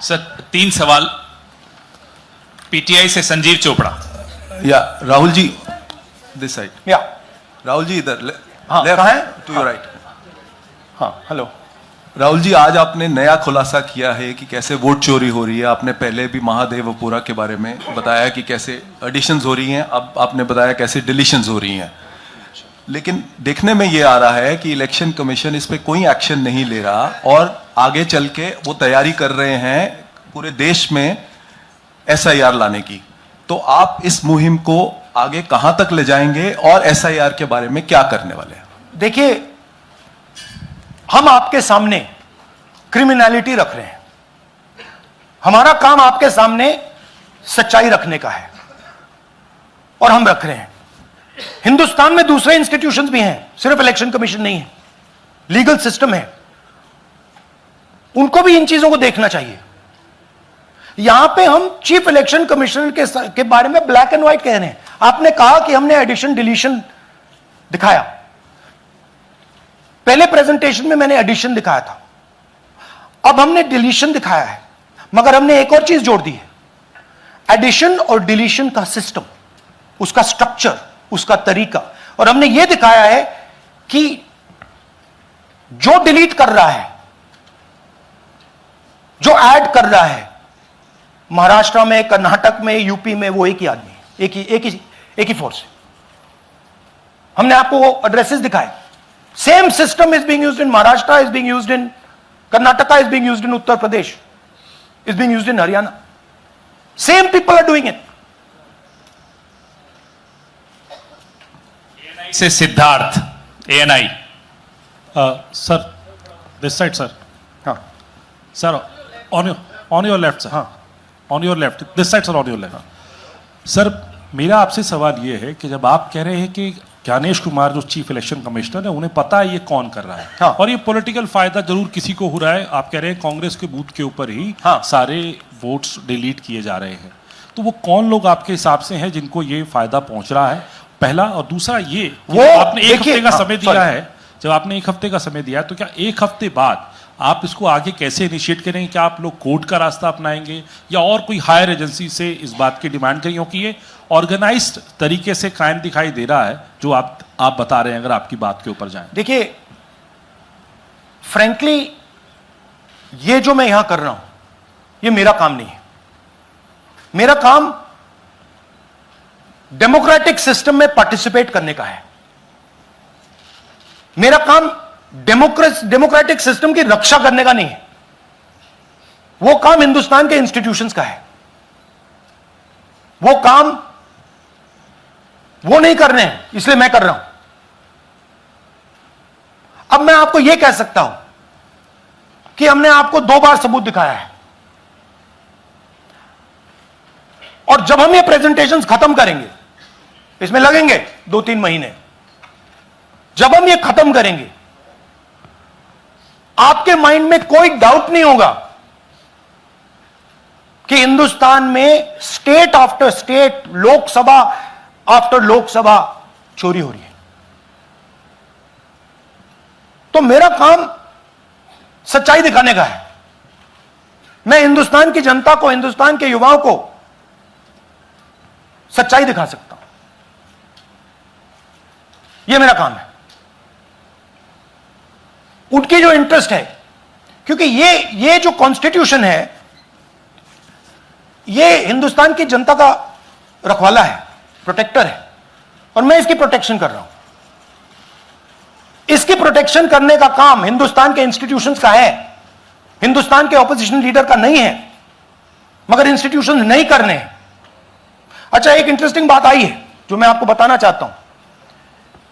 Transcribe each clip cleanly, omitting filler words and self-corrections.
Sir 3 सवाल। PTI से संजीव चोपड़ा। या राहुल जी दिस साइड। या राहुल जी इधर हाँ, लेफ्ट कहाँ है? To your right. हाँ हेलो। राहुल जी, आज आपने नया खुलासा किया है कि कैसे वोट चोरी हो रही है। आपने पहले भी महादेवपुरा के बारे में बताया कि कैसे एडिशंस हो रही हैं, अब आपने बताया कैसे डिलीशंस हो रही हैं। लेकिन देखने में ये आ रहा है कि इलेक्शन कमीशन इस पे कोई एक्शन नहीं ले रहा और आगे चल के वो तैयारी कर रहे हैं पूरे देश में एसआईआर लाने की। तो आप इस मुहिम को आगे कहां तक ले जाएंगे और एसआईआर के बारे में क्या करने वाले हैं? देखिए, हम आपके सामने क्रिमिनलिटी रख रहे हैं। हमारा काम आपके सामने सच्चाई रखने का है और हम रख रहे हैं। हिंदुस्तान में दूसरे इंस्टीट्यूशंस भी हैं, सिर्फ इलेक्शन कमीशन नहीं है, लीगल सिस्टम है, उनको भी इन चीजों को देखना चाहिए। यहां पे हम चीफ इलेक्शन कमिश्नर के बारे में ब्लैक एंड व्हाइट कह रहे हैं। आपने कहा कि हमने एडिशन डिलीशन दिखाया। पहले प्रेजेंटेशन में मैंने एडिशन दिखाया था, अब हमने डिलीशन दिखाया है, मगर हमने एक और चीज जोड़ दी है। एडिशन और डिलीशन का सिस्टम, उसका स्ट्रक्चर, उसका तरीका। और हमने यह दिखाया है कि जो डिलीट कर रहा है, जो ऐड कर रहा है, महाराष्ट्र में, कर्नाटक में, यूपी में, वो एक ही आदमी है, एक ही फोर्स है। हमने आपको वो एड्रेसेस दिखाए। Same system is being used in Maharashtra, is being used in Karnataka, is being used in Uttar Pradesh, is being used in Haryana. Same people are doing it. से Siddharth ANI. Sir this side sir. हाँ sir on your left sir. हाँ on your left this side sir, on your left. Sir मेरा आपसे सवाल ये है कि जब आप कह रहे हैं कि ज्ञानेश कुमार जो चीफ इलेक्शन कमिश्नर है, उन्हें पता है ये कौन कर रहा है, हाँ। और ये पॉलिटिकल फायदा जरूर किसी को हो रहा है। आप कह रहे हैं कांग्रेस के बूथ के ऊपर ही हाँ। सारे वोट्स डिलीट किए जा रहे हैं, तो वो कौन लोग आपके हिसाब से हैं जिनको ये फायदा पहुंच रहा है, पहला। और दूसरा ये कि वो आपने एक हफ्ते का हाँ, समय दिया है, जब आपने एक हफ्ते का समय दिया है, तो क्या एक हफ्ते बाद आप इसको आगे कैसे इनिशिएट करेंगे? क्या आप लोग कोर्ट का रास्ता अपनाएंगे या और कोई हायर एजेंसी से इस बात की डिमांड करेंगे? क्योंकि ये ऑर्गेनाइज्ड तरीके से क्राइम दिखाई दे रहा है जो आप बता रहे हैं, अगर आपकी बात के ऊपर जाएं। देखिए, फ्रैंकली ये जो मैं यहां कर रहा हूं, ये मेरा काम नहीं है। मेरा काम डेमोक्रेटिक सिस्टम में पार्टिसिपेट करने का है। मेरा काम डेमोक्रेटिक सिस्टम की रक्षा करने का नहीं है। वो काम हिंदुस्तान के इंस्टीट्यूशंस का है। वो काम वो नहीं कर रहे हैं, इसलिए मैं कर रहा हूं। अब मैं आपको यह कह सकता हूं कि हमने आपको 2 बार सबूत दिखाया है, और जब हम ये प्रेजेंटेशंस खत्म करेंगे, इसमें लगेंगे 2-3 महीने, जब हम ये खत्म करेंगे, आपके माइंड में कोई डाउट नहीं होगा कि हिंदुस्तान में state after state, Lok Sabha after Lok Sabha चोरी हो रही है। तो मेरा काम सच्चाई दिखाने का है। मैं हिंदुस्तान की जनता को, हिंदुस्तान के युवाओं को सच्चाई दिखा सकता हूं। यह मेरा काम है। उनकी जो इंटरेस्ट है, क्योंकि ये जो कॉन्स्टिट्यूशन है, ये हिंदुस्तान की जनता का रखवाला है, प्रोटेक्टर है, और मैं इसकी प्रोटेक्शन कर रहा हूं। इसकी प्रोटेक्शन करने का काम हिंदुस्तान के इंस्टीट्यूशंस का है, हिंदुस्तान के ऑपोजिशन लीडर का नहीं है, मगर इंस्टीट्यूशंस नहीं करने हैं। अच्छा, एक इंटरेस्टिंग बात आई है जो मैं आपको बताना चाहता हूं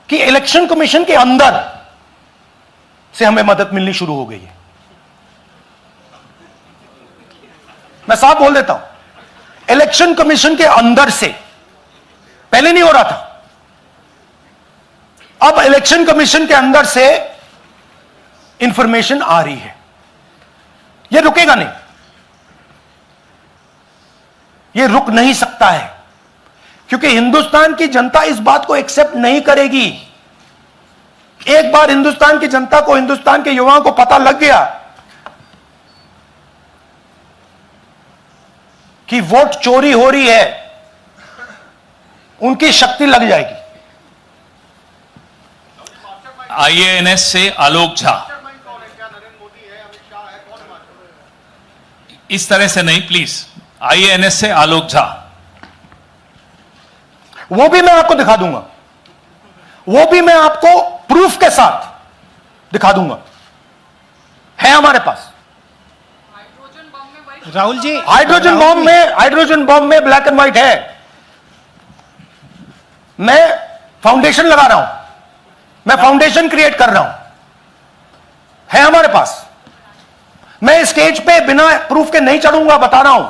कि इलेक्शन कमीशन के अंदर से हमें मदद मिलनी शुरू हो गई है। मैं साफ बोल देता हूं, इलेक्शन कमीशन के अंदर से, पहले नहीं हो रहा था, अब इलेक्शन कमीशन के अंदर से इंफॉर्मेशन आ रही है। यह रुकेगा नहीं, यह रुक नहीं सकता है, क्योंकि हिंदुस्तान की जनता इस बात को एक्सेप्ट नहीं करेगी। एक बार हिंदुस्तान की जनता को, हिंदुस्तान के युवाओं को पता लग गया कि वोट चोरी हो रही है, उनकी शक्ति लग जाएगी। आईएएनएस से आलोक झा। इस तरह से नहीं प्लीज। आईएएनएस से आलोक झा। वो भी मैं आपको दिखा दूंगा, वो भी मैं आपको प्रूफ के साथ दिखा दूंगा, है हमारे पास। राहुल जी, हाइड्रोजन बॉम्ब में ब्लैक एंड व्हाइट है। मैं फाउंडेशन लगा रहा हूं, मैं फाउंडेशन क्रिएट कर रहा हूं, है हमारे पास। मैं स्टेज पे बिना प्रूफ के नहीं चढ़ूंगा, बता रहा हूं।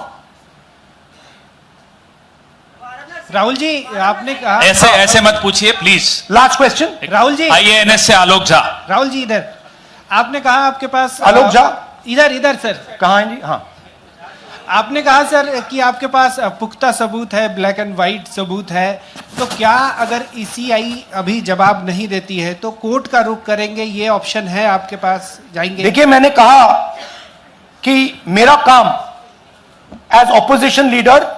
राहुल जी, आपने कहा ऐसे ऐसे मत पूछिए please. Last question. Rahul ji, IANS से आलोक झा। राहुल जी इधर। आपने कहा आपके पास आलोक झा इधर सर। कहां है जी? हाँ, आपने कहा सर कि आपके पास पुख्ता सबूत है, ब्लैक एंड व्हाइट सबूत है, तो क्या अगर ईसीआई अभी जवाब नहीं देती है तो कोर्ट का रुख करेंगे, ये ऑप्शन है आपके पास, जाएंगे? देखिए, मैंने कहा कि मेरा काम as opposition leader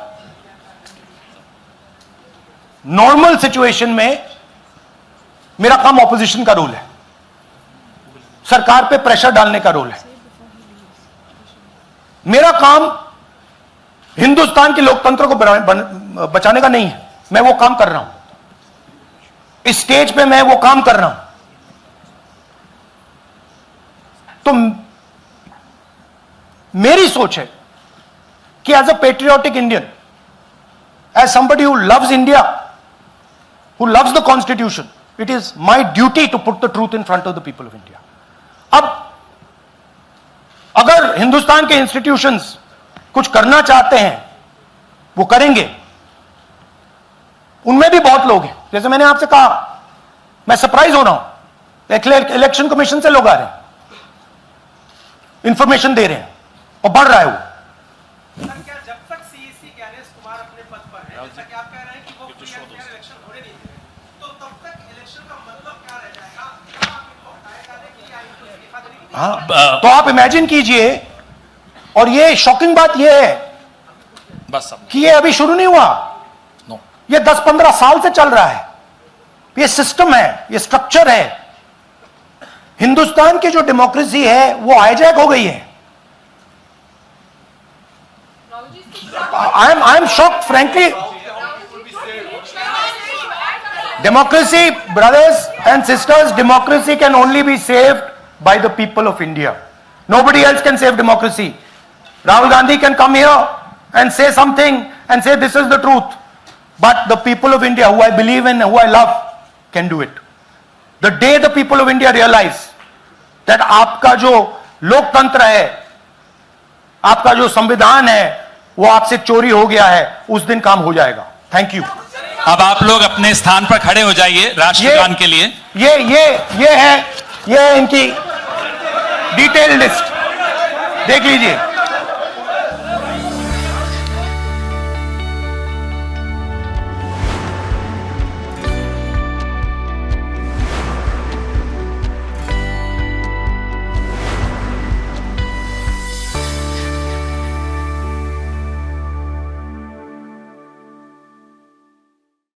normal situation में मेरा काम ऑपोजिशन का रोल है, सरकार पे प्रेशर डालने का रोल है। मेरा काम हिंदुस्तान के लोकतंत्र को बचाने का नहीं है। मैं वो काम कर रहा हूं, इस स्टेज पे मैं वो काम कर रहा हूं। तो मेरी सोच है कि as a patriotic Indian, as somebody who loves India, who loves the constitution, it is my duty to put the truth in front of the people of India. अब अगर हिंदुस्तान के इंस्टीट्यूशंस कुछ करना चाहते हैं, वो करेंगे। उनमें भी बहुत लोग हैं, जैसे मैंने आपसे कहा, मैं सरप्राइज हो रहा हूं, इलेक्शन कमीशन से लोग आ रहे हैं, इंफॉर्मेशन दे रहे हैं और बढ़ रहा है वो। सर, क्या जब तक सीईसी ज्ञानेश कुमार अपने पद पर है, जैसा कि आप कह रहे हैं कि वो फ्री एंड फेयर इलेक्शन होने नहीं दे, तो तब तक इलेक्शन का मतलब क्या रह जाएगा? क्या आप इनको हटाए जाने के लिए, इनको इस्तीफा देने के लिए? हाँ, तो आप इमेजिन कीजिए, और ये शॉकिंग बात ये है बस अब कि ये अभी शुरू नहीं हुआ, नो। ये 10-15 साल से चल रहा है। ये सिस्टम है, ये स्ट्रक्चर है। हिंदुस्तान की जो डेमोक्रेसी है वो हाईजैक हो गई है। I am shocked frankly. Democracy, brothers and sisters, democracy can only be saved by the people of India. Nobody else can save democracy. Rahul Gandhi can come here and say something and say this is the truth. But the people of India, who I believe in, who I love, can do it. The day the people of India realize that आपका जो लोकतंत्र है, आपका जो संविधान है, वो आपसे चोरी हो गया है, उस दिन काम हो जाएगा। Thank you. अब आप लोग अपने स्थान पर खड़े हो जाइए राष्ट्रगान के लिए। ये है इनकी डिटेल लिस्ट, देख लीजिए।